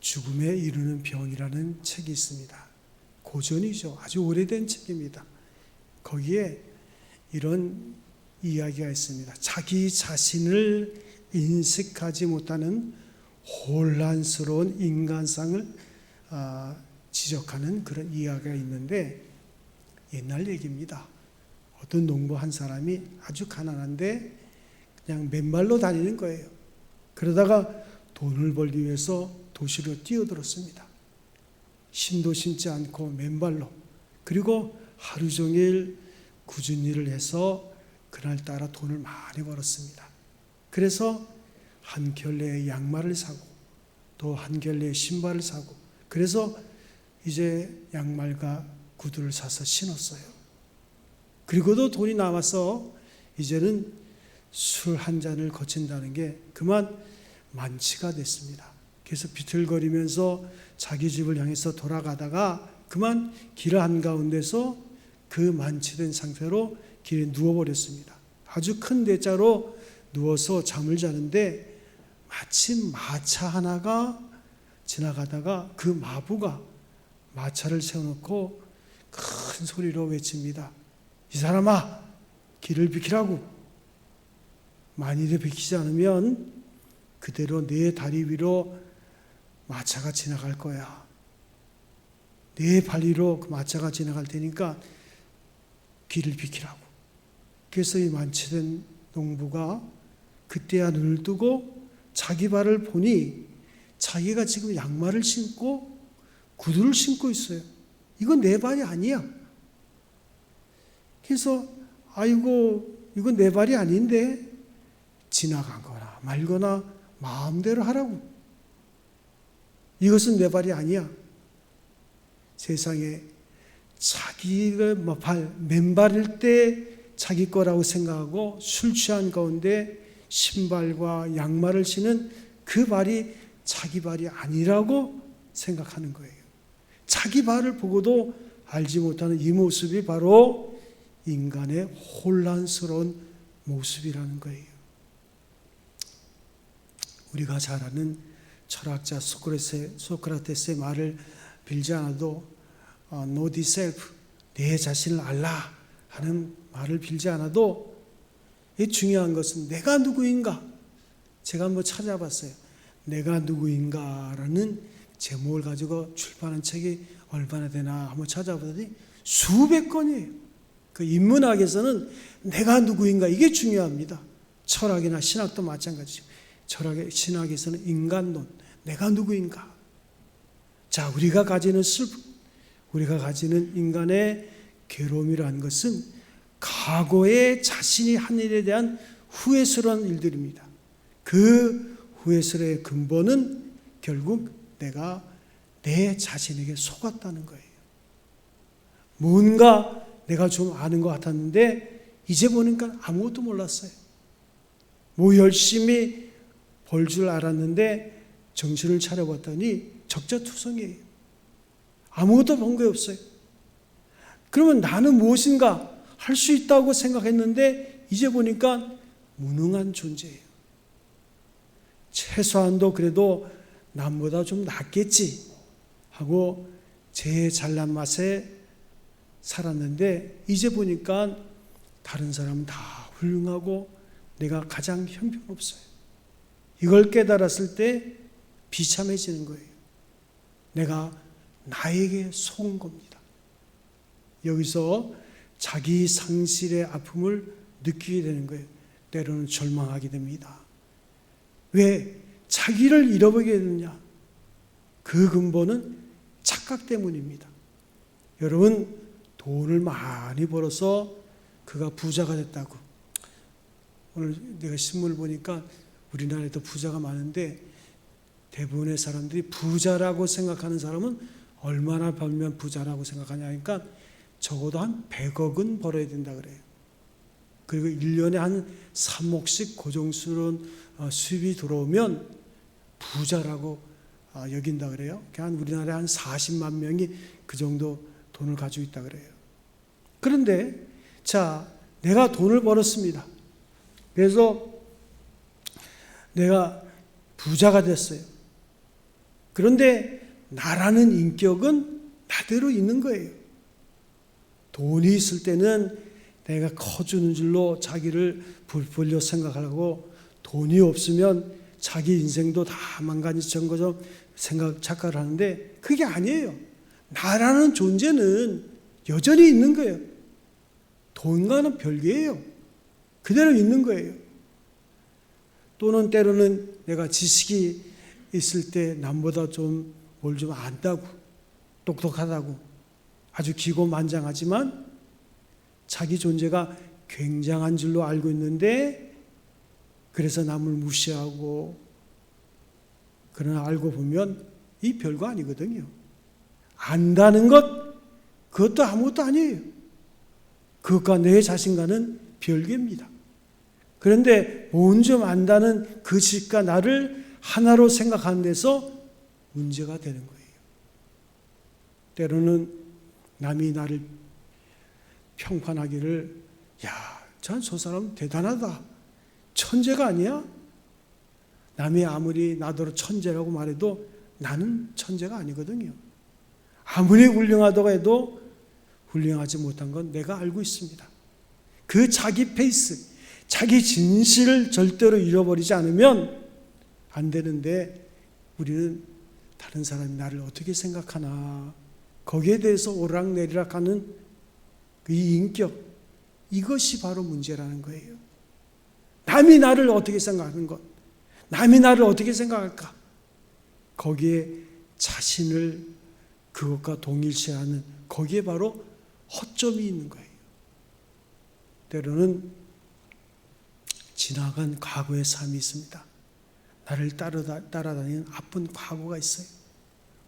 죽음에 이르는 병이라는 책이 있습니다. 고전이죠. 아주 오래된 책입니다. 거기에 이런 이야기가 있습니다. 자기 자신을 인식하지 못하는 혼란스러운 인간상을 지적하는 그런 이야기가 있는데, 옛날 얘기입니다. 어떤 농부 한 사람이 아주 가난한데 그냥 맨발로 다니는 거예요. 그러다가 돈을 벌기 위해서 도시로 뛰어들었습니다. 신도 신지 않고 맨발로. 그리고 하루 종일 굳은 일을 해서 그날따라 돈을 많이 벌었습니다. 그래서 한 켤레의 양말을 사고 또 한 켤레의 신발을 사고, 그래서 이제 양말과 구두를 사서 신었어요. 그리고도 돈이 남아서 이제는 술 한 잔을 거친다는 게 그만 만취가 됐습니다. 그래서 비틀거리면서 자기 집을 향해서 돌아가다가 그만 길 한가운데서 그 만취된 상태로 길에 누워버렸습니다. 아주 큰 대자로 누워서 잠을 자는데 마침 마차 하나가 지나가다가 그 마부가 마차를 세워놓고 큰 소리로 외칩니다. 이 사람아, 길을 비키라고. 만일에 비키지 않으면 그대로 내 다리 위로 마차가 지나갈 거야. 내 발 위로 그 마차가 지나갈 테니까 길을 비키라고. 그래서 이 만취된 농부가 그때야 눈을 뜨고 자기 발을 보니 자기가 지금 양말을 신고 구두를 신고 있어요. 이건 내 발이 아니야. 그래서 아이고, 이건 내 발이 아닌데 지나가거나 말거나 마음대로 하라고. 이것은 내 발이 아니야. 세상에 자기가 맨발일 때 자기 거라고 생각하고 술 취한 가운데 신발과 양말을 신은 그 발이 자기 발이 아니라고 생각하는 거예요. 자기 발을 보고도 알지 못하는 이 모습이 바로 인간의 혼란스러운 모습이라는 거예요. 우리가 잘 아는 철학자 소크라테스의 말을 빌지 않아도 know thyself, 내 자신을 알라 하는 말을 빌지 않아도 이 중요한 것은 내가 누구인가. 제가 한번 찾아봤어요. 내가 누구인가라는 제목을 가지고 출판한 책이 얼마나 되나 한번 찾아보더니 수백 건이에요. 그 인문학에서는 내가 누구인가 이게 중요합니다. 철학이나 신학도 마찬가지죠. 신학에서는 인간론, 내가 누구인가. 자, 우리가 가지는 슬픔, 우리가 가지는 인간의 괴로움이라는 것은 과거에 자신이 한 일에 대한 후회스러운 일들입니다. 그 후회스러움의 근본은 결국 내가 내 자신에게 속았다는 거예요. 뭔가 내가 좀 아는 것 같았는데 이제 보니까 아무것도 몰랐어요. 뭐 열심히 벌 줄 알았는데 정신을 차려봤더니 적자투성이에요. 아무것도 본 게 없어요. 그러면 나는 무엇인가 할 수 있다고 생각했는데 이제 보니까 무능한 존재예요. 최소한도 그래도 남보다 좀 낫겠지 하고 제 잘난 맛에 살았는데 이제 보니까 다른 사람은 다 훌륭하고 내가 가장 형편없어요. 이걸 깨달았을 때 비참해지는 거예요. 내가 나에게 속은 겁니다. 여기서 자기 상실의 아픔을 느끼게 되는 거예요. 때로는 절망하게 됩니다. 왜 자기를 잃어버리게 되느냐? 그 근본은 착각 때문입니다. 여러분, 돈을 많이 벌어서 그가 부자가 됐다고. 오늘 내가 신문을 보니까 우리나라에도 부자가 많은데 대부분의 사람들이 부자라고 생각하는 사람은 얼마나 벌면 부자라고 생각하냐 하니까 적어도 한 100억은 벌어야 된다 그래요. 그리고 1년에 한 3억씩 고정스러운 수입이 들어오면 부자라고 여긴다 그래요. 한 우리나라에 한 40만 명이 그 정도 돈을 가지고 있다 그래요. 그런데 자, 내가 돈을 벌었습니다. 그래서 내가 부자가 됐어요. 그런데 나라는 인격은 나대로 있는 거예요. 돈이 있을 때는 내가 커주는 줄로 자기를 부풀려 생각하고, 돈이 없으면 자기 인생도 다 망가진 것처럼 착각을 하는데 그게 아니에요. 나라는 존재는 여전히 있는 거예요. 돈과는 별개예요. 그대로 있는 거예요. 또는 때로는 내가 지식이 있을 때 남보다 좀 뭘 좀 안다고, 똑똑하다고 아주 기고만장하지만 자기 존재가 굉장한 줄로 알고 있는데, 그래서 남을 무시하고, 그러나 알고 보면 이 별거 아니거든요. 안다는 것, 그것도 아무것도 아니에요. 그것과 내 자신과는 별개입니다. 그런데 먼저 안다는 그 지식과 나를 하나로 생각하는 데서 문제가 되는 거예요. 때로는 남이 나를 평판하기를, 야, 저 사람 대단하다, 천재가 아니야? 남이 아무리 나더러 천재라고 말해도 나는 천재가 아니거든요. 아무리 훌륭하다고 해도 훌륭하지 못한 건 내가 알고 있습니다. 그 자기 페이스, 자기 진실을 절대로 잃어버리지 않으면 안 되는데, 우리는 다른 사람이 나를 어떻게 생각하나, 거기에 대해서 오락내리락 하는 이 인격, 이것이 바로 문제라는 거예요. 남이 나를 어떻게 생각하는 것, 남이 나를 어떻게 생각할까, 거기에 자신을 그것과 동일시하는, 거기에 바로 허점이 있는 거예요. 때로는 지나간 과거의 삶이 있습니다. 나를 따라다니는 아픈 과거가 있어요.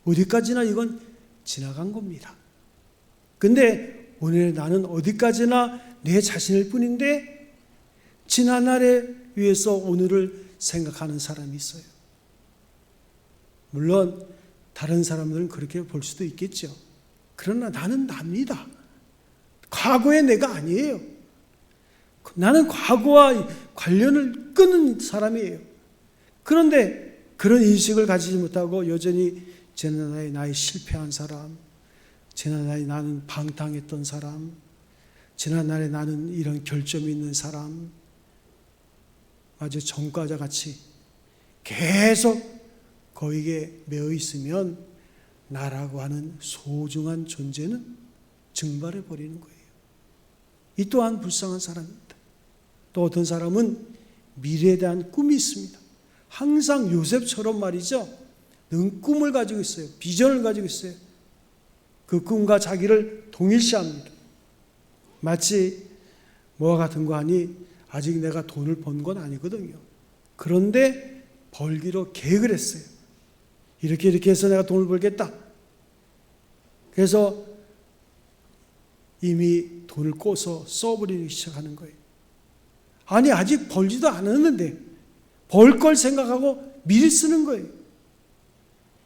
어디까지나 이건 지나간 겁니다. 근데 오늘 나는 어디까지나 내 자신일 뿐인데, 지난날에 위해서 오늘을 생각하는 사람이 있어요. 물론 다른 사람들은 그렇게 볼 수도 있겠죠. 그러나 나는 납니다. 과거의 내가 아니에요. 나는 과거와 관련을 끊은 사람이에요. 그런데 그런 인식을 가지지 못하고 여전히 지난날에 나의 실패한 사람, 지난날에 나는 방탕했던 사람, 지난날에 나는 이런 결점이 있는 사람, 아주 전과자 같이 계속 거기에 매여 있으면 나라고 하는 소중한 존재는 증발해 버리는 거예요. 이 또한 불쌍한 사람입니다. 또 어떤 사람은 미래에 대한 꿈이 있습니다. 항상 요셉처럼 말이죠, 늘 꿈을 가지고 있어요. 비전을 가지고 있어요. 그 꿈과 자기를 동일시합니다. 마치 뭐와 같은 거 하니, 아직 내가 돈을 번 건 아니거든요. 그런데 벌기로 계획을 했어요. 이렇게 해서 내가 돈을 벌겠다. 그래서 이미 돈을 꿔서 써버리기 시작하는 거예요. 아니, 아직 벌지도 않았는데 벌 걸 생각하고 미리 쓰는 거예요.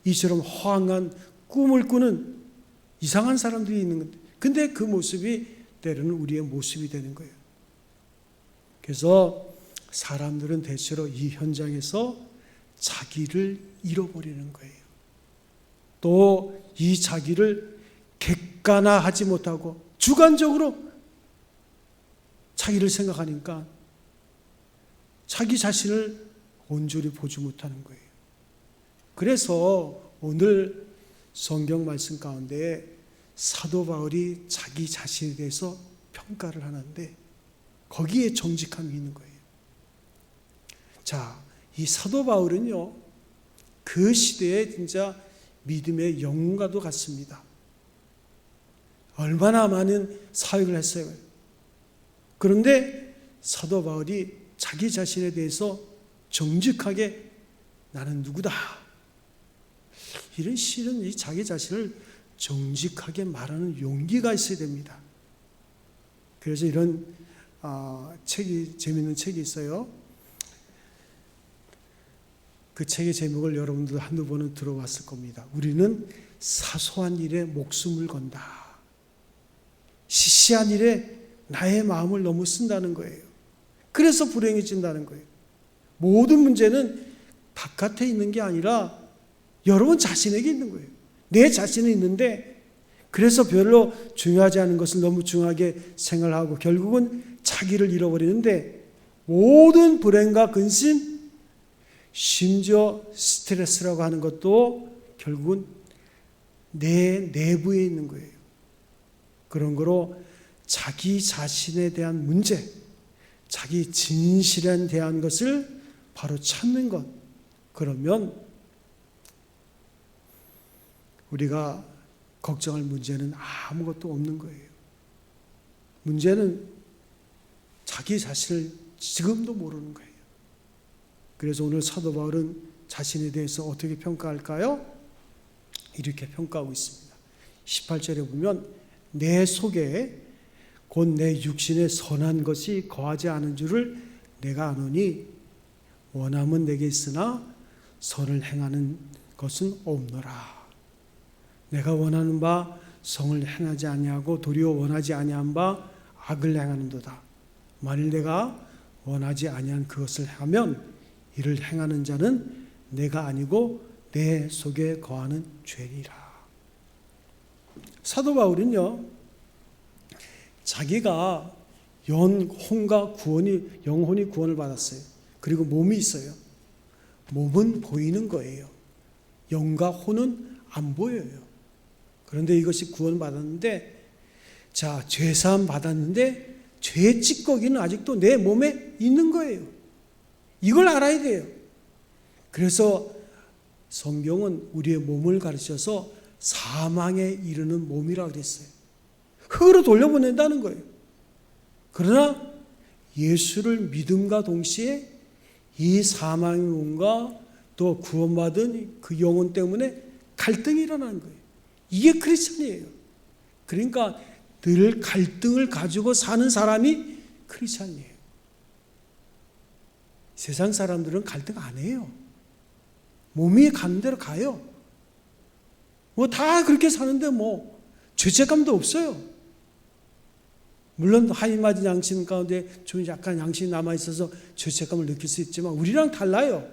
이처럼 허황한 꿈을 꾸는 이상한 사람들이 있는 건데, 근데 그 모습이 때로는 우리의 모습이 되는 거예요. 그래서 사람들은 대체로 이 현장에서 자기를 잃어버리는 거예요. 또 이 자기를 객관화하지 못하고 주관적으로 자기를 생각하니까 자기 자신을 온전히 보지 못하는 거예요. 그래서 오늘 성경 말씀 가운데 사도 바울이 자기 자신에 대해서 평가를 하는데 거기에 정직함이 있는 거예요. 자, 이 사도 바울은요, 그 시대에 진짜 믿음의 영웅과도 같습니다. 얼마나 많은 사역을 했어요. 그런데 사도 바울이 자기 자신에 대해서 정직하게 나는 누구다, 이런 실은 이 자기 자신을 정직하게 말하는 용기가 있어야 됩니다. 그래서 이런 재미있는 책이 있어요. 그 책의 제목을 여러분들 한두 번은 들어봤을 겁니다. 우리는 사소한 일에 목숨을 건다. 시시한 일에 나의 마음을 너무 쓴다는 거예요. 그래서 불행해진다는 거예요. 모든 문제는 바깥에 있는 게 아니라 여러분 자신에게 있는 거예요. 내 자신이 있는데 그래서 별로 중요하지 않은 것을 너무 중요하게 생각하고 결국은 자기를 잃어버리는데 모든 불행과 근심, 심지어 스트레스라고 하는 것도 결국은 내 내부에 있는 거예요. 그런 거로 자기 자신에 대한 문제, 자기 진실에 대한 것을 바로 찾는 것. 그러면 우리가 걱정할 문제는 아무것도 없는 거예요. 문제는 자기 자신을 지금도 모르는 거예요. 그래서 오늘 사도 바울은 자신에 대해서 어떻게 평가할까요? 이렇게 평가하고 있습니다. 18절에 보면 내 속에 곧 내 육신에 선한 것이 거하지 않은 줄을 내가 아노니 원함은 내게 있으나 선을 행하는 것은 없노라. 내가 원하는 바 성을 행하지 아니하고 도리어 원하지 아니한 바 악을 행하는도다. 만일 내가 원하지 아니한 그것을 하면 이를 행하는 자는 내가 아니고 내 속에 거하는 죄리라. 사도 바울은요, 자기가 영혼과 영혼이 구원을 받았어요. 그리고 몸이 있어요. 몸은 보이는 거예요. 영과 혼은 안 보여요. 그런데 이것이 구원을 받았는데, 자, 죄사함 받았는데 죄의 찌꺼기는 아직도 내 몸에 있는 거예요. 이걸 알아야 돼요. 그래서 성경은 우리의 몸을 가르쳐서 사망에 이르는 몸이라고 그랬어요. 흙으로 돌려보낸다는 거예요. 그러나 예수를 믿음과 동시에 이 사망의 몸과 또 구원받은 그 영혼 때문에 갈등이 일어나는 거예요. 이게 크리스천이에요. 그러니까 늘 갈등을 가지고 사는 사람이 크리스천이에요. 세상 사람들은 갈등 안 해요. 몸이 가는 대로 가요. 뭐 다 그렇게 사는데 뭐 죄책감도 없어요. 물론 하이마진 양심 가운데 좀 약간 양심이 남아있어서 죄책감을 느낄 수 있지만 우리랑 달라요.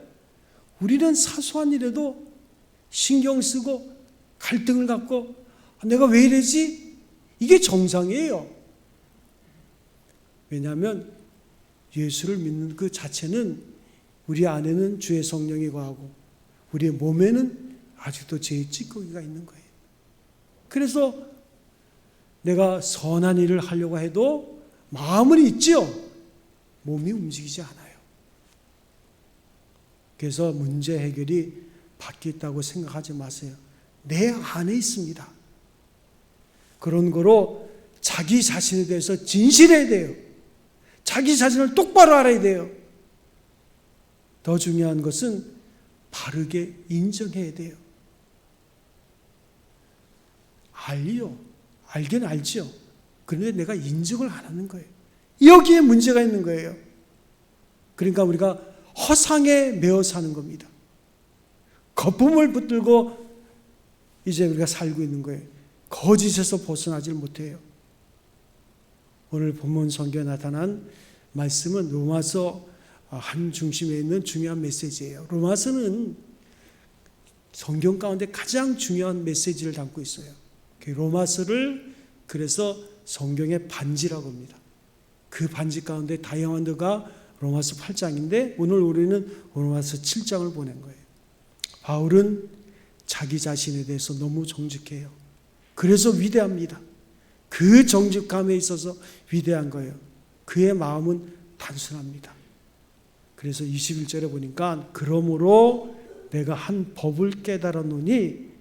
우리는 사소한 일에도 신경 쓰고 갈등을 갖고 내가 왜 이러지? 이게 정상이에요. 왜냐하면 예수를 믿는 그 자체는 우리 안에는 주의 성령이 거하고 우리의 몸에는 아직도 죄의 찌꺼기가 있는 거예요. 그래서 내가 선한 일을 하려고 해도 마음은 있지요. 몸이 움직이지 않아요. 그래서 문제 해결이 밖에 있다고 생각하지 마세요. 내 안에 있습니다. 그런 거로 자기 자신에 대해서 진실해야 돼요. 자기 자신을 똑바로 알아야 돼요. 더 중요한 것은 바르게 인정해야 돼요. 알긴 알지요. 그런데 내가 인정을 안 하는 거예요. 여기에 문제가 있는 거예요. 그러니까 우리가 허상에 매어 사는 겁니다. 거품을 붙들고 이제 우리가 살고 있는 거예요. 거짓에서 벗어나질 못해요. 오늘 본문 성경에 나타난 말씀은 로마서 한 중심에 있는 중요한 메시지예요. 로마서는 성경 가운데 가장 중요한 메시지를 담고 있어요. 로마서를 그래서 성경의 반지라고 합니다. 그 반지 가운데 다이아몬드가 로마서 8장인데 오늘 우리는 로마서 7장을 보낸 거예요. 바울은 자기 자신에 대해서 너무 정직해요. 그래서 위대합니다. 그 정직함에 있어서 위대한 거예요. 그의 마음은 단순합니다. 그래서 21절에 보니까 그러므로 내가 한 법을 깨달았노니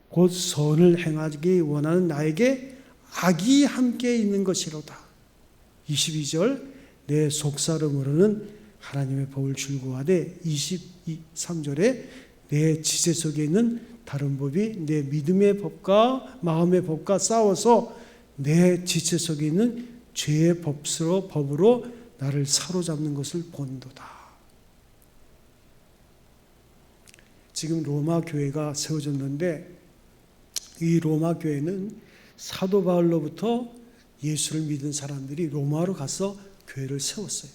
곧 선을 행하기 원하는 나에게 악이 함께 있는 것이로다. 22절 내 속사람으로는 하나님의 법을 줄구하되 23절에 내 지체 속에 있는 다른 법이 내 믿음의 법과 마음의 법과 싸워서 내 지체 속에 있는 죄의 법으로 나를 사로잡는 것을 본도다. 지금 로마 교회가 세워졌는데 이 로마 교회는 사도 바울로부터 예수를 믿은 사람들이 로마로 가서 교회를 세웠어요.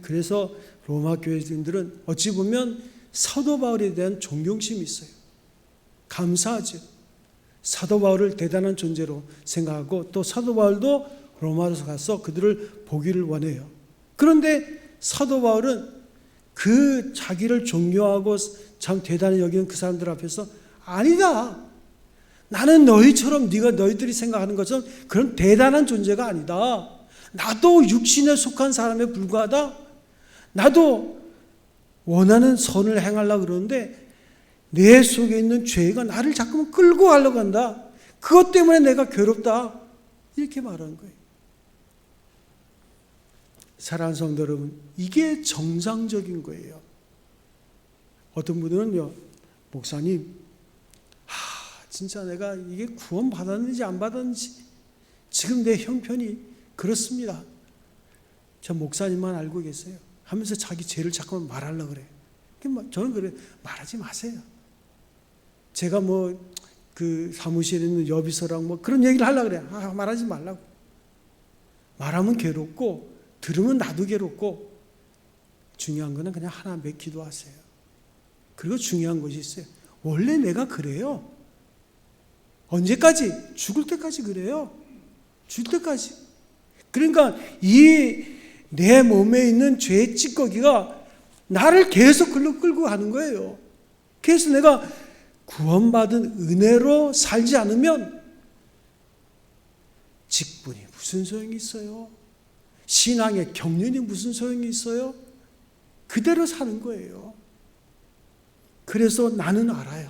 그래서 로마 교회인들은 어찌 보면 사도 바울에 대한 존경심이 있어요. 감사하죠. 사도 바울을 대단한 존재로 생각하고 또 사도 바울도 로마로 가서 그들을 보기를 원해요. 그런데 사도 바울은 그 자기를 존경하고 참 대단히 여기는 그 사람들 앞에서 아니다. 나는 너희처럼 너희들이 생각하는 것처럼 그런 대단한 존재가 아니다. 나도 육신에 속한 사람에 불과하다. 나도 원하는 선을 행하려고 그러는데 내 속에 있는 죄가 나를 자꾸만 끌고 가려고 한다. 그것 때문에 내가 괴롭다. 이렇게 말하는 거예요. 사랑하는 성도 여러분, 이게 정상적인 거예요. 어떤 분들은요, 목사님, 진짜 내가 이게 구원 받았는지 안 받았는지 지금 내 형편이 그렇습니다. 저 목사님만 알고 계세요. 하면서 자기 죄를 자꾸만 말하려고 그래요. 저는 그래, 말하지 마세요. 제가 그 사무실에 있는 여비서랑 그런 얘기를 하려고 그래요. 말하지 말라고. 말하면 괴롭고 들으면 나도 괴롭고 중요한 거는 그냥 하나 몇 기도하세요. 그리고 중요한 것이 있어요. 원래 내가 그래요. 언제까지? 죽을 때까지 그래요. 죽을 때까지. 그러니까 이 내 몸에 있는 죄의 찌꺼기가 나를 계속 끌고 가는 거예요. 그래서 내가 구원받은 은혜로 살지 않으면 직분이 무슨 소용이 있어요? 신앙의 경륜이 무슨 소용이 있어요? 그대로 사는 거예요. 그래서 나는 알아요.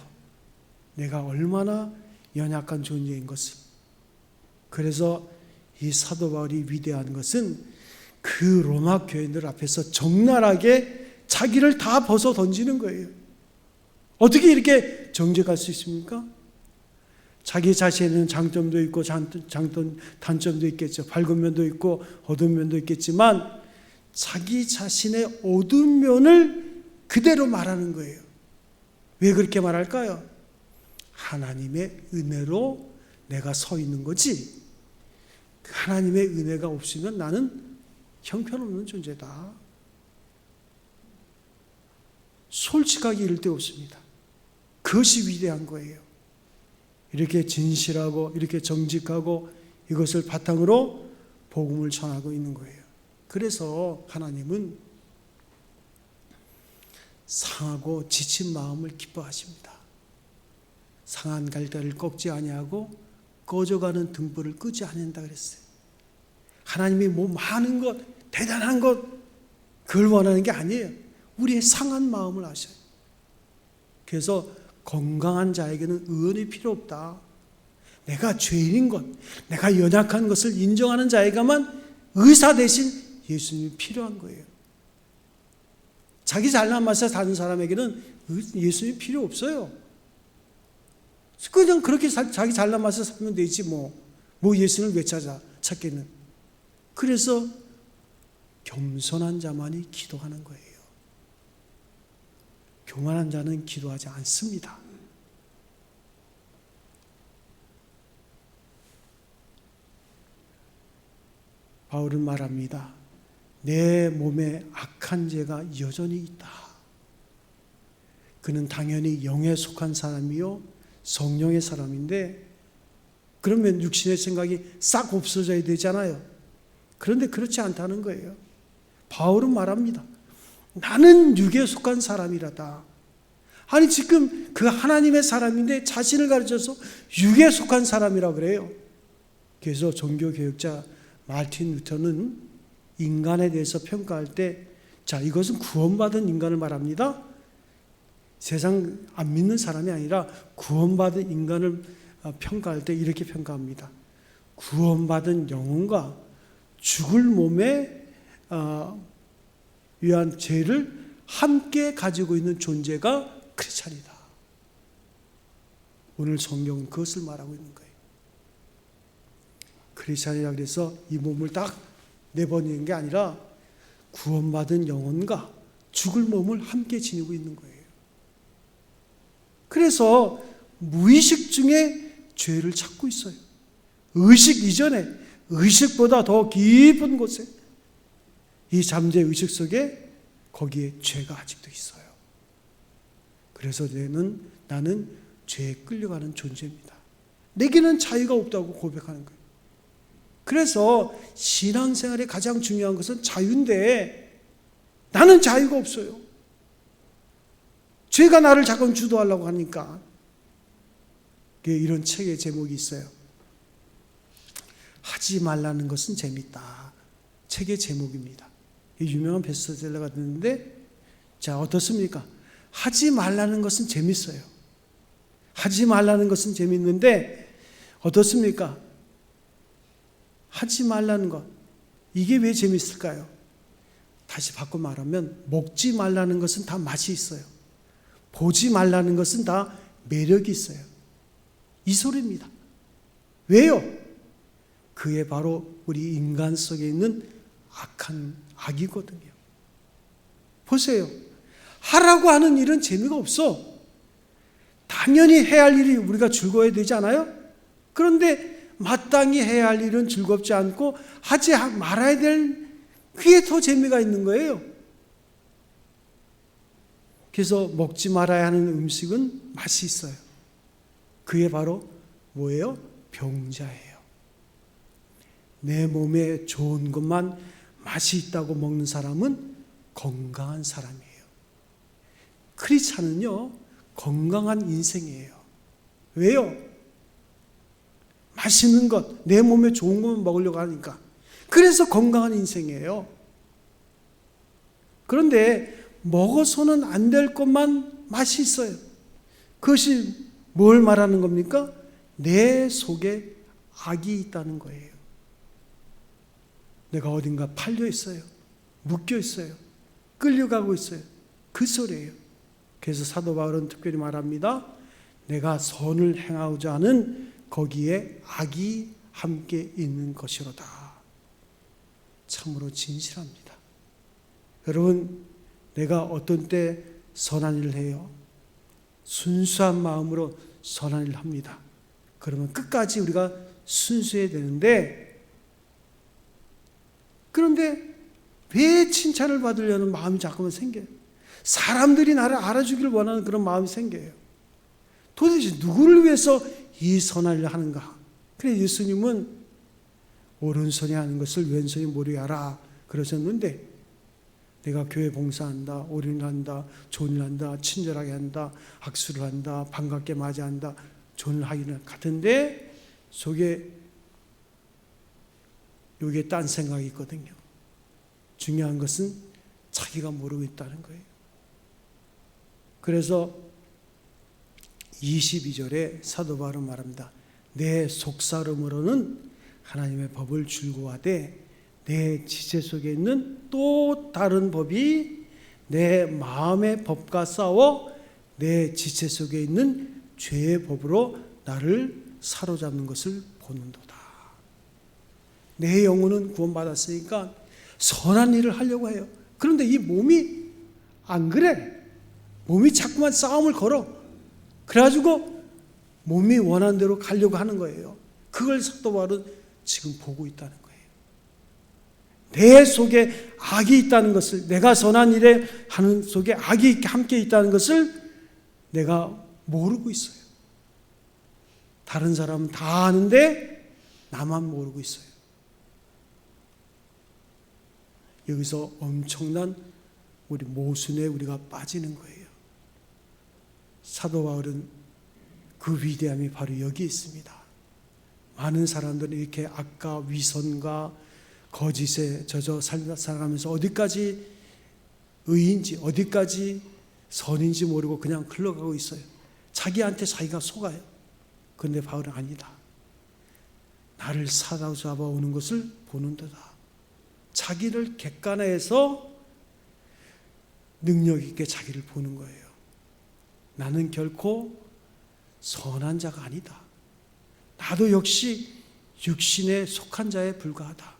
내가 얼마나 연약한 존재인 것을. 그래서 이 사도 바울이 위대한 것은 그 로마 교인들 앞에서 적나라하게 자기를 다 벗어 던지는 거예요. 어떻게 이렇게 정직할 수 있습니까? 자기 자신에는 장점도 있고 단점도 있겠죠. 밝은 면도 있고 어두운 면도 있겠지만 자기 자신의 어두운 면을 그대로 말하는 거예요. 왜 그렇게 말할까요? 하나님의 은혜로 내가 서 있는 거지. 하나님의 은혜가 없으면 나는 형편없는 존재다. 솔직하게 이럴 데 없습니다. 그것이 위대한 거예요. 이렇게 진실하고 이렇게 정직하고 이것을 바탕으로 복음을 전하고 있는 거예요. 그래서 하나님은 상하고 지친 마음을 기뻐하십니다. 상한 갈대를 꺾지 아니하고 꺼져가는 등불을 끄지 않는다 그랬어요. 하나님이 많은 것, 대단한 것 그걸 원하는 게 아니에요. 우리의 상한 마음을 아셔요. 그래서 건강한 자에게는 의원이 필요 없다. 내가 죄인인 것, 내가 연약한 것을 인정하는 자에게만 의사 대신 예수님이 필요한 거예요. 자기 잘난 맛에 사는 사람에게는 예수님이 필요 없어요. 그냥 그렇게 자기 잘난 맛에 살면 되지 뭐 예수님을 왜 찾겠는. 그래서 겸손한 자만이 기도하는 거예요. 교만한 자는 기도하지 않습니다. 바울은 말합니다. 내 몸에 악한 죄가 여전히 있다. 그는 당연히 영에 속한 사람이요 성령의 사람인데 그러면 육신의 생각이 싹 없어져야 되잖아요. 그런데 그렇지 않다는 거예요. 바울은 말합니다. 나는 육에 속한 사람이라다. 아니 지금 그 하나님의 사람인데 자신을 가르쳐서 육에 속한 사람이라고 그래요. 그래서 종교개혁자 마틴 루터는 인간에 대해서 평가할 때 이것은 구원받은 인간을 말합니다. 세상 안 믿는 사람이 아니라 구원받은 인간을 평가할 때 이렇게 평가합니다. 구원받은 영혼과 죽을 몸에 위한 죄를 함께 가지고 있는 존재가 크리스찬이다. 오늘 성경은 그것을 말하고 있는 거예요. 크리스찬이라 그래서 이 몸을 딱 내버리는 게 아니라 구원받은 영혼과 죽을 몸을 함께 지니고 있는 거예요. 그래서 무의식 중에 죄를 찾고 있어요. 의식 이전에, 의식보다 더 깊은 곳에 이 잠재 의식 속에 거기에 죄가 아직도 있어요. 그래서 나는 죄에 끌려가는 존재입니다. 내게는 자유가 없다고 고백하는 거예요. 그래서 신앙생활의 가장 중요한 것은 자유인데 나는 자유가 없어요. 죄가 나를 자꾸 주도하려고 하니까. 이런 책의 제목이 있어요. 하지 말라는 것은 재밌다. 책의 제목입니다. 유명한 베스트셀러가 됐는데, 자, 어떻습니까? 하지 말라는 것은 재밌어요. 하지 말라는 것은 재밌는데 어떻습니까? 하지 말라는 것, 이게 왜 재밌을까요? 다시 바꿔 말하면 먹지 말라는 것은 다 맛이 있어요. 보지 말라는 것은 다 매력이 있어요. 이 소리입니다. 왜요? 그게 바로 우리 인간 속에 있는 악한 악이거든요. 보세요. 하라고 하는 일은 재미가 없어. 당연히 해야 할 일이 우리가 즐거워야 되지 않아요? 그런데 마땅히 해야 할 일은 즐겁지 않고 하지 말아야 될 그게 더 재미가 있는 거예요. 그래서 먹지 말아야 하는 음식은 맛이 있어요. 그게 바로 뭐예요? 병자예요. 내 몸에 좋은 것만 맛이 있다고 먹는 사람은 건강한 사람이에요. 크리스찬은요, 건강한 인생이에요. 왜요? 맛있는 것, 내 몸에 좋은 것만 먹으려고 하니까. 그래서 건강한 인생이에요. 그런데 먹어서는 안 될 것만 맛이 있어요. 그것이 뭘 말하는 겁니까? 내 속에 악이 있다는 거예요. 내가 어딘가 팔려 있어요. 묶여 있어요. 끌려가고 있어요. 그 소리예요. 그래서 사도 바울은 특별히 말합니다. 내가 선을 행하고자 하는 거기에 악이 함께 있는 것이로다. 참으로 진실합니다. 여러분, 내가 어떤 때 선한 일을 해요? 순수한 마음으로 선한 일을 합니다. 그러면 끝까지 우리가 순수해야 되는데, 그런데 왜 칭찬을 받으려는 마음이 자꾸만 생겨요? 사람들이 나를 알아주기를 원하는 그런 마음이 생겨요. 도대체 누구를 위해서 이 선한 일을 하는가? 그래 예수님은 오른손이 하는 것을 왼손이 모르게 하라 그러셨는데, 내가 교회 봉사한다, 올인을 한다, 존을 한다, 친절하게 한다, 악수를 한다, 반갑게 맞이한다, 존을 하기는 같은데 속에 여기에 딴 생각이 있거든요. 중요한 것은 자기가 모르고 있다는 거예요. 그래서 22절에 사도 바울은 말합니다. 내 속사름으로는 하나님의 법을 즐거워하되 내 지체 속에 있는 또 다른 법이 내 마음의 법과 싸워 내 지체 속에 있는 죄의 법으로 나를 사로잡는 것을 보는도다. 내 영혼은 구원받았으니까 선한 일을 하려고 해요. 그런데 이 몸이 안 그래. 몸이 자꾸만 싸움을 걸어. 그래가지고 몸이 원하는 대로 가려고 하는 거예요. 그걸 사도 바울은 지금 보고 있다는 거예요. 내 속에 악이 있다는 것을, 내가 선한 일에 하는 속에 악이 함께 있다는 것을 내가 모르고 있어요. 다른 사람은 다 아는데 나만 모르고 있어요. 여기서 엄청난 우리 모순에 우리가 빠지는 거예요. 사도 바울은 그 위대함이 바로 여기 있습니다. 많은 사람들은 이렇게 악과 위선과 거짓에 젖어 살아가면서 어디까지 의인지 어디까지 선인지 모르고 그냥 흘러가고 있어요. 자기한테 자기가 속아요. 그런데 바울은 아니다. 나를 사로잡아 오는 것을 보는도다. 자기를 객관화해서 능력 있게 자기를 보는 거예요. 나는 결코 선한 자가 아니다. 나도 역시 육신에 속한 자에 불과하다.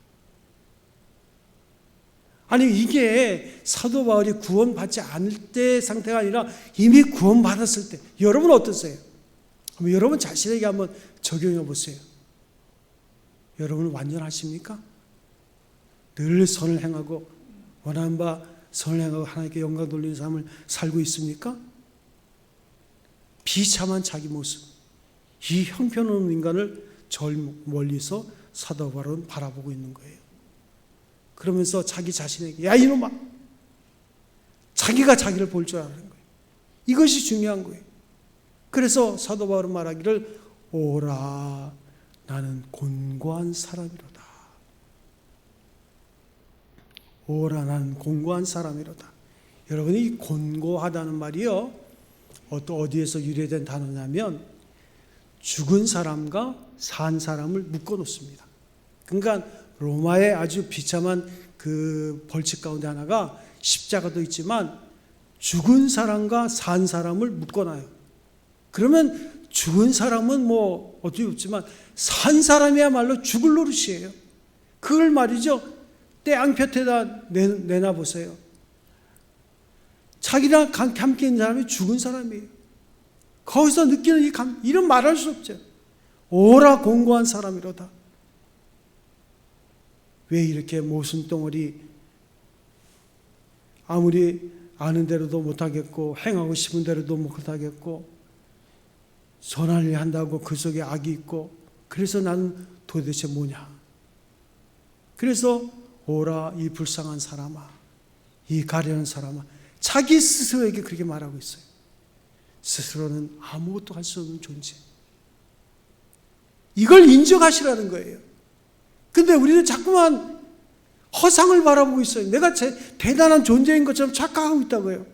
아니 이게 사도 바울이 구원받지 않을 때 상태가 아니라 이미 구원받았을 때. 여러분 어떠세요? 여러분 자신에게 한번 적용해 보세요. 여러분은 완전하십니까? 늘 선을 행하고 원하는 바 선을 행하고 하나님께 영광 돌리는 삶을 살고 있습니까? 비참한 자기 모습, 이 형편없는 인간을 저 멀리서 사도 바울은 바라보고 있는 거예요. 그러면서 자기 자신에게 야 이놈아, 자기가 자기를 볼 줄 아는 거예요. 이것이 중요한 거예요. 그래서 사도 바울은 말하기를 오라 나는 곤고한 사람이로다. 오라 나는 곤고한 사람이로다. 여러분, 이 곤고하다는 말이요, 어디에서 유래된 단어냐면 죽은 사람과 산 사람을 묶어 놓습니다. 그러니까 로마의 아주 비참한 그 벌칙 가운데 하나가 십자가도 있지만 죽은 사람과 산 사람을 묶어놔요. 그러면 죽은 사람은 뭐 어쩔 수 없지만 산 사람이야말로 죽을 노릇이에요. 그걸 말이죠, 떼양볕에다 내놔보세요. 자기랑 함께 있는 사람이 죽은 사람이에요. 거기서 느끼는 이런 말할 수 없죠. 오라 곤고한 사람이로다. 왜 이렇게 모순덩어리, 아무리 아는 대로도 못하겠고 행하고 싶은 대로도 못하겠고 선한 일 한다고 그 속에 악이 있고, 그래서 나는 도대체 뭐냐. 그래서 오라 이 불쌍한 사람아, 이 가련한 사람아, 자기 스스로에게 그렇게 말하고 있어요. 스스로는 아무것도 할 수 없는 존재, 이걸 인정하시라는 거예요. 근데 우리는 자꾸만 허상을 바라보고 있어요. 내가 대단한 존재인 것처럼 착각하고 있다고요.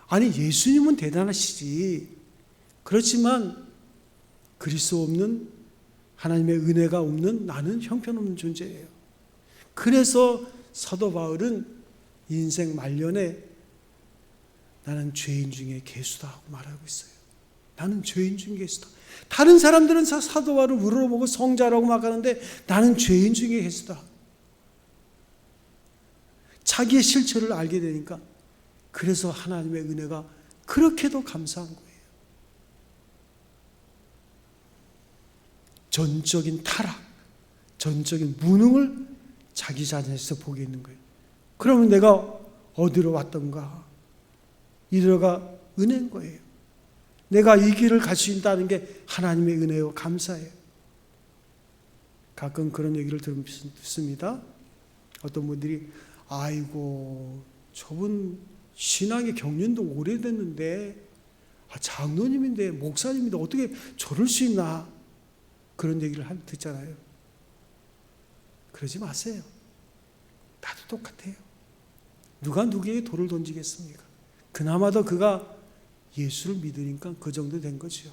아니, 예수님은 대단하시지. 그렇지만 그리스도 없는, 하나님의 은혜가 없는 나는 형편없는 존재예요. 그래서 사도 바울은 인생 말년에 나는 죄인 중에 괴수다 하고 말하고 있어요. 나는 죄인 중에 괴수다. 다른 사람들은 사도 바울을 물어보고 성자라고 막 하는데 나는 죄인 중에 괴수다. 자기의 실체를 알게 되니까, 그래서 하나님의 은혜가 그렇게도 감사한 거예요. 전적인 타락, 전적인 무능을 자기 자신에서 보게 있는 거예요. 그러면 내가 어디로 왔던가? 이리가 은혜인 거예요. 내가 이 길을 갈 수 있다는 게 하나님의 은혜요, 감사해요. 가끔 그런 얘기를 듣습니다. 어떤 분들이 아이고 저분 신앙의 경륜도 오래됐는데 장로님인데 목사님인데 어떻게 저럴 수 있나, 그런 얘기를 듣잖아요. 그러지 마세요. 나도 똑같아요. 누가 누구에게 돌을 던지겠습니까? 그나마도 그가 예수를 믿으니까 그 정도 된 거죠.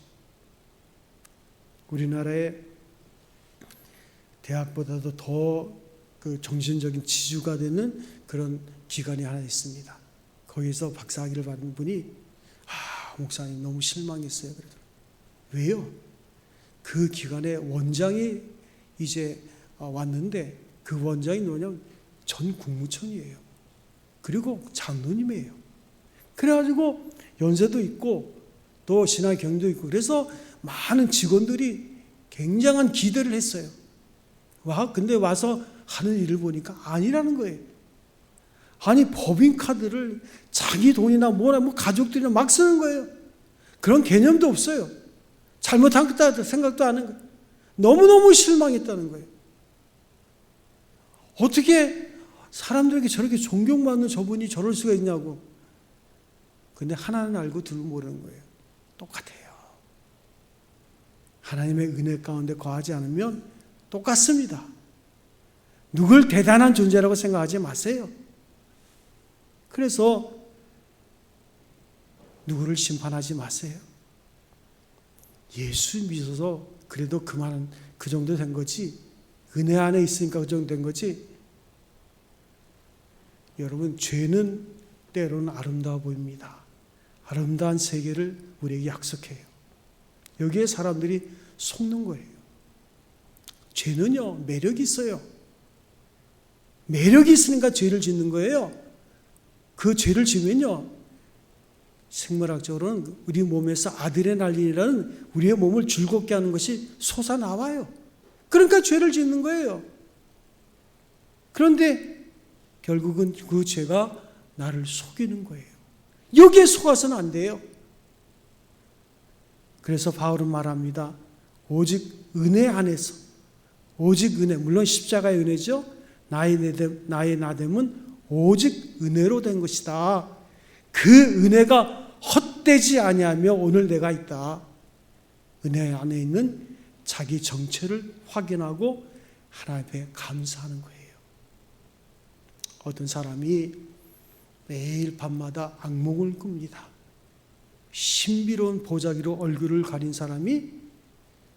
우리나라의 대학보다도 더 그 정신적인 지주가 되는 그런 기관이 하나 있습니다. 거기서 박사학위를 받은 분이 목사님 너무 실망했어요. 그러더라고요. 왜요? 그 기관의 원장이 이제 왔는데 그 원장이 뭐냐면 전 국무총리예요. 그리고 장로님이에요. 그래가지고 연세도 있고 또 신학 경도 있고, 그래서 많은 직원들이 굉장한 기대를 했어요. 근데 와서 하는 일을 보니까 아니라는 거예요. 아니, 법인카드를 자기 돈이나 뭐나 가족들이나 막 쓰는 거예요. 그런 개념도 없어요. 잘못하겠다 생각도 안 하는 거예요. 너무너무 실망했다는 거예요. 어떻게 사람들에게 저렇게 존경받는 저분이 저럴 수가 있냐고. 근데 하나는 알고 둘은 모르는 거예요. 똑같아요. 하나님의 은혜 가운데 거하지 않으면 똑같습니다. 누굴 대단한 존재라고 생각하지 마세요. 그래서 누구를 심판하지 마세요. 예수 믿어서 그래도 그 정도 된 거지, 은혜 안에 있으니까 그 정도 된 거지. 여러분, 죄는 때로는 아름다워 보입니다. 아름다운 세계를 우리에게 약속해요. 여기에 사람들이 속는 거예요. 죄는요, 매력이 있어요. 매력이 있으니까 죄를 짓는 거예요. 그 죄를 지면요, 생물학적으로는 우리 몸에서 아드레날린이라는 우리의 몸을 즐겁게 하는 것이 솟아나와요. 그러니까 죄를 짓는 거예요. 그런데 결국은 그 죄가 나를 속이는 거예요. 여기에 속아서는 안 돼요. 그래서 바울은 말합니다. 오직 은혜 안에서, 오직 은혜, 물론 십자가의 은혜죠. 나의 나됨은 오직 은혜로 된 것이다. 그 은혜가 헛되지 아니하며 오늘 내가 있다. 은혜 안에 있는 자기 정체를 확인하고 하나님께 감사하는 거예요. 어떤 사람이 매일 밤마다 악몽을 꿉니다. 신비로운 보자기로 얼굴을 가린 사람이,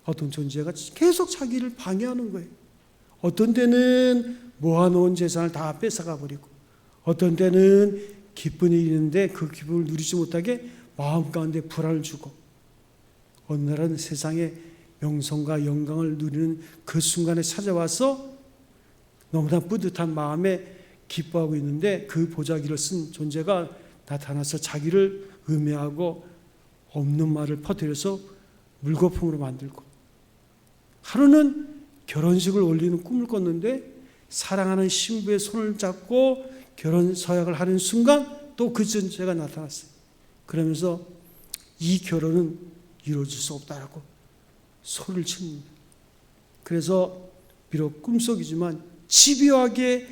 어떤 존재가 계속 자기를 방해하는 거예요. 어떤 때는 모아놓은 재산을 다 뺏어가 버리고, 어떤 때는 기쁜 일이 있는데 그 기쁨을 누리지 못하게 마음 가운데 불안을 주고, 어느 날은 세상의 명성과 영광을 누리는 그 순간에 찾아와서 너무나 뿌듯한 마음에 기뻐하고 있는데, 그 보자기를 쓴 존재가 나타나서 자기를 음해하고 없는 말을 퍼뜨려서 물거품으로 만들고, 하루는 결혼식을 올리는 꿈을 꿨는데 사랑하는 신부의 손을 잡고 결혼 서약을 하는 순간 또 그 존재가 나타났어요. 그러면서 이 결혼은 이루어질 수 없다라고 소리를 칩니다. 그래서 비록 꿈속이지만 집요하게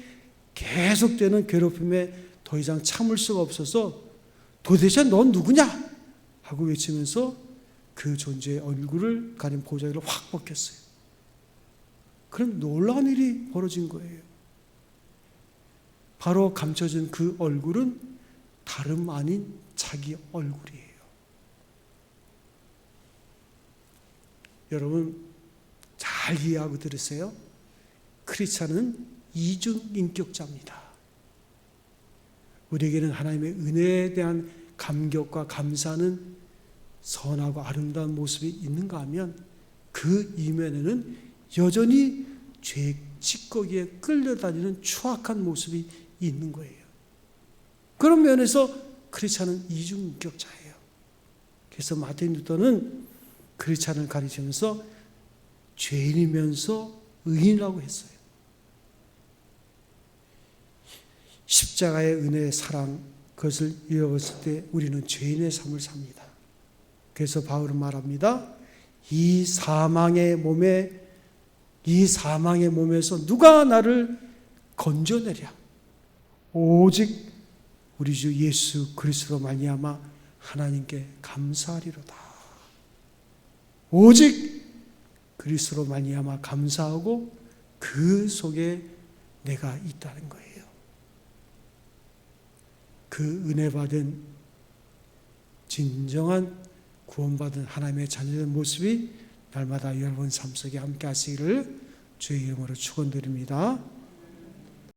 계속되는 괴롭힘에 더 이상 참을 수가 없어서 도대체 넌 누구냐? 하고 외치면서 그 존재의 얼굴을 가린 보자기를 확 벗겼어요. 그런 놀라운 일이 벌어진 거예요. 바로 감춰진 그 얼굴은 다름 아닌 자기 얼굴이에요. 여러분 잘 이해하고 들으세요. 크리스찬은 이중인격자입니다. 우리에게는 하나님의 은혜에 대한 감격과 감사는 선하고 아름다운 모습이 있는가 하면, 그 이면에는 여전히 죄의 찌꺼기에 끌려다니는 추악한 모습이 있는 거예요. 그런 면에서 크리스찬은 이중인격자예요. 그래서 마틴 루터는 크리스찬을 가리키면서 죄인이면서 의인이라고 했어요. 십자가의 은혜의 사랑, 그것을 잃어버렸을 때 우리는 죄인의 삶을 삽니다. 그래서 바울은 말합니다. 이 사망의 몸에서 누가 나를 건져내랴? 오직 우리 주 예수 그리스도로 말미암아 하나님께 감사하리로다. 오직 그리스도로 말미암아 감사하고 그 속에 내가 있다는 거예요. 그 은혜 받은 진정한 구원받은 하나님의 자녀의 모습이 날마다 여러분 삶 속에 함께 하시기를 주의 이름으로 축원드립니다.